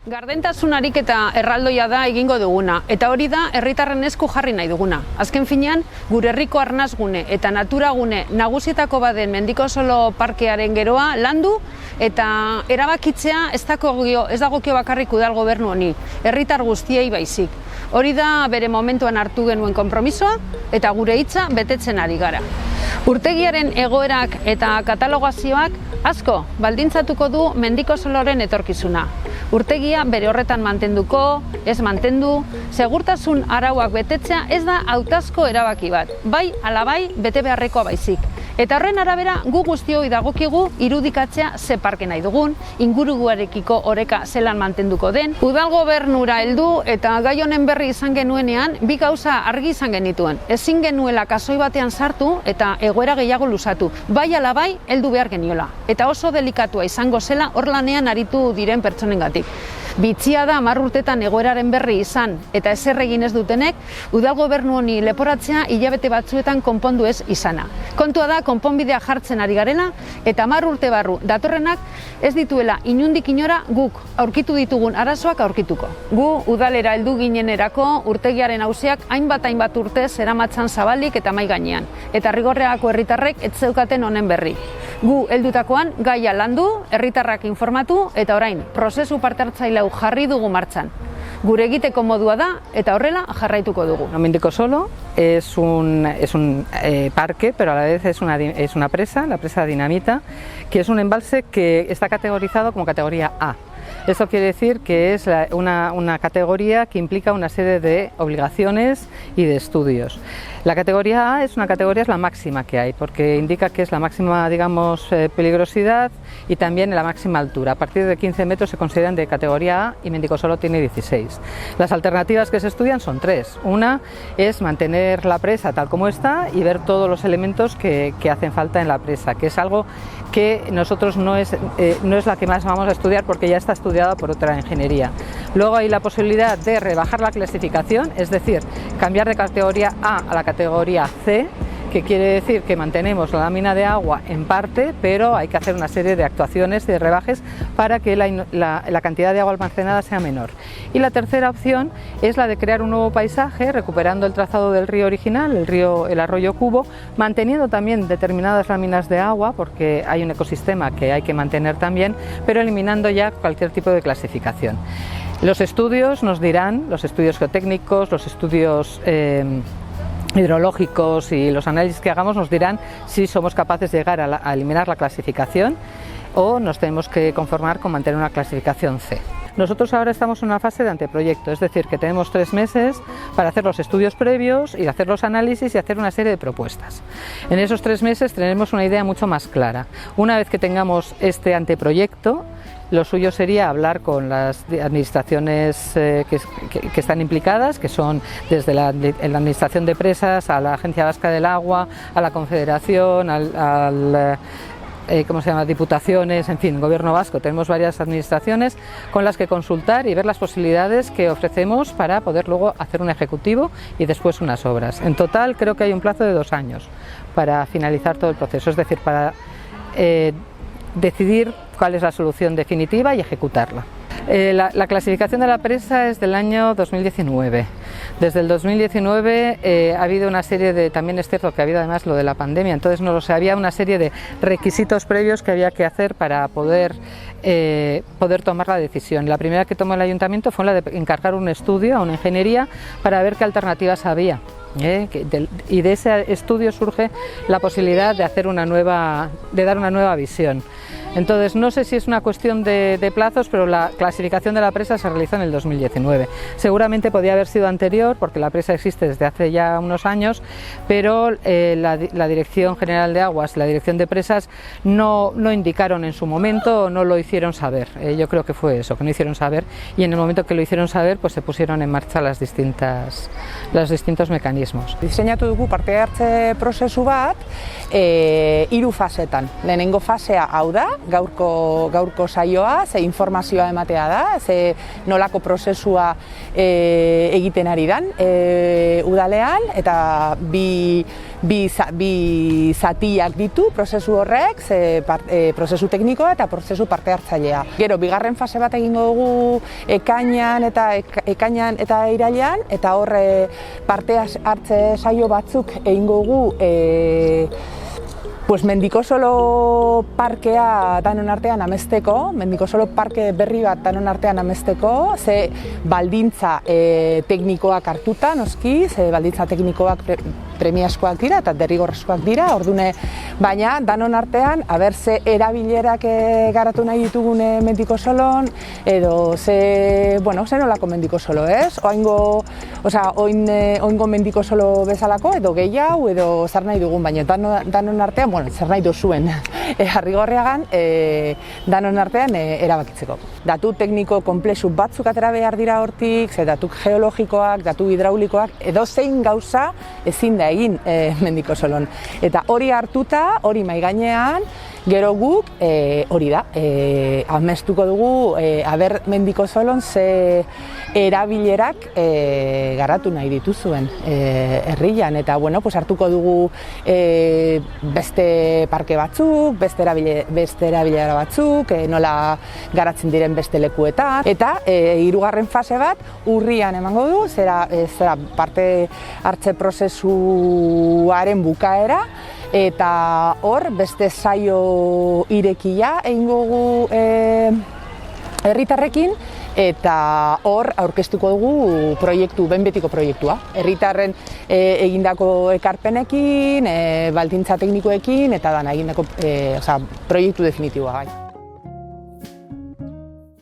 Gardentasunarik eta erraldoia da egingo duguna, eta hori da herritarren esku jarri nahi duguna. Azken finean, gure herriko arnasgune eta naturagune nagusietako baden Mendikosolo parkearen geroa landu eta erabakitzea ez dagokio bakarrik udal gobernu honi, herritar guztiei baizik. Hori da bere momentuan hartu genuen konpromisoa eta gure hitza betetzen ari gara. Urtegiaren egoerak eta katalogazioak asko baldintzatuko du Mendikosoloren etorkizuna. Urtegia bere horretan mantenduko, ez mantendu, segurtasun arauak betetzea ez da hautazko erabaki bat, bai ala bai bete beharrekoa baizik. Eta horren arabera gu guztioi dagokigu irudikatzea ze parke nahi dugun, inguruarekiko oreka zelan mantenduko den. Udal gobernura heldu eta gai honen berri izan genuenean bi gauza argi izan genituen. Ezin genuela kasoi batean sartu eta egoera gehiago luzatu, bai ala bai heldu behar geniola. Eta oso delikatua izango zela hor lanean aritu diren pertsonengatik. Bitxia da 10 urtetan egoeraren berri izan eta ezer egin ez dutenek, udal gobernu honi leporatzea hilabete batzuetan konpondu ez izana. Kontua da konponbidea jartzen ari garela eta 10 urte barru datorrenak ez dituela inondik inora guk aurkitu ditugun arazoak aurkituko. Gu udalera heldu ginenerako urtegiaren auziak hainbat urte zeramatzan zabalik eta mai gainean, eta Rigorreako herritarrek ez zeukaten honen berri. Gu heldutakoan gaia landu, herritarrak informatu eta orain prozesu parte hartzaileau jarri dugu martxan. Gure egiteko modua da eta horrela jarraituko dugu. Mendikosolo es un parque, pero a la vez es una presa, la presa Dinamita, que es un embalse que está categorizado como categoría A. Eso quiere decir que es una categoría que implica una serie de obligaciones y de estudios. La categoría A es la máxima que hay, porque indica que es la máxima, digamos, peligrosidad y también la máxima altura. A partir de 15 metros se consideran de categoría A y Mendikosolo tiene 16. Las alternativas que se estudian son 3. Una es mantener la presa tal como está y ver todos los elementos que hacen falta en la presa, que es algo que nosotros no es la que más vamos a estudiar porque ya está estudiada por otra ingeniería. Luego hay la posibilidad de rebajar la clasificación, es decir, cambiar de categoría A a la categoría C, que quiere decir que mantenemos la lámina de agua en parte, pero hay que hacer una serie de actuaciones y de rebajes para que la cantidad de agua almacenada sea menor. Y la tercera opción es la de crear un nuevo paisaje, recuperando el trazado del río original, el arroyo Cubo, manteniendo también determinadas láminas de agua, porque hay un ecosistema que hay que mantener también, pero eliminando ya cualquier tipo de clasificación. Los estudios nos dirán, los estudios geotécnicos, los estudios hidrológicos y los análisis que hagamos nos dirán si somos capaces de llegar a eliminar la clasificación o nos tenemos que conformar con mantener una clasificación C. Nosotros ahora estamos en una fase de anteproyecto, es decir, que tenemos 3 meses para hacer los estudios previos y hacer los análisis y hacer una serie de propuestas. En esos 3 meses tenemos una idea mucho más clara. Una vez que tengamos este anteproyecto, lo suyo sería hablar con las administraciones que están implicadas, que son desde la Administración de Presas, a la Agencia Vasca del Agua, a la Confederación, diputaciones, en fin, Gobierno vasco. Tenemos varias administraciones con las que consultar y ver las posibilidades que ofrecemos para poder luego hacer un ejecutivo y después unas obras. En total creo que hay un plazo de 2 años para finalizar todo el proceso, es decir, para decidir cuál es la solución definitiva y ejecutarla. La clasificación de la presa es del año 2019. Desde el 2019 ha habido una serie de, también es cierto que ha habido además lo de la pandemia, entonces no lo sé, había una serie de requisitos previos que había que hacer para poder tomar la decisión. La primera que tomó el ayuntamiento fue la de encargar un estudio a una ingeniería para ver qué alternativas había. Y de ese estudio surge la posibilidad de dar una nueva visión. Entonces no sé si es una cuestión de plazos, pero la clasificación de la presa se realizó en el 2019. Seguramente podía haber sido anterior porque la presa existe desde hace ya unos años, pero la Dirección General de Aguas y la Dirección de Presas no indicaron en su momento o no lo hicieron saber. Yo creo que fue eso, que no hicieron saber, y en el momento que lo hicieron saber pues se pusieron en marcha los distintos mecanismos. Diseinatu dugu parte hartze prozesu bat 3 fasetan. Lehenengo fasea hau da, gaurko saioa, ze informazioa ematea da, ze nolako prozesua egiten ari dan udalean, eta bi zatiak ditu prozesu horrek, prozesu teknikoa eta prozesu parte hartzailea. Gero, bigarren fase bat egingo dugu ekainean eta irailean, eta hor parte hartze saio batzuk egingo dugu Mendikosolo parkea danon artean amesteko, Mendikosolo parke berri bat danon artean amesteko, ze baldintza teknikoak hartuta, noski, ze baldintza teknikoak premiazkoak dira eta derrigorrezkoak dira, ordune, baina danon artean, ze erabilerak garatu nahi ditugune Mendikosolon, edo ze nolako Mendikosolo, ez? Oingo Mendikosolo bezalako, edo gehiago, edo zer nahi dugun, baina danon artean, zer nahi duzuen Arrigorriagan danon artean erabakitzeko. Datu tekniko konplexu batzuk atera behar dira hortik, ze datu geologikoak, datu hidraulikoak, edo zein gauza ezin da egin Mendikosolon. Eta hori hartuta, hori mahai gainean, gero guk hori da, amestuko dugu Mendikosolon ze erabilerak garatu nahi dituzuen herrian, eta hartuko dugu beste parke batzuk, beste erabilera batzuk, nola garatzen diren beste lekuetan, eta hirugarren fase bat urrian emango du, zera parte hartze prozesuaren bukaera, eta hor beste saio irekia egingo dugu herritarrekin, eta hor aurkeztuko dugu behin betiko proiektua. Herritarren egindako ekarpenekin, baldintza teknikoekin, eta dana egindako proiektu definitiboa.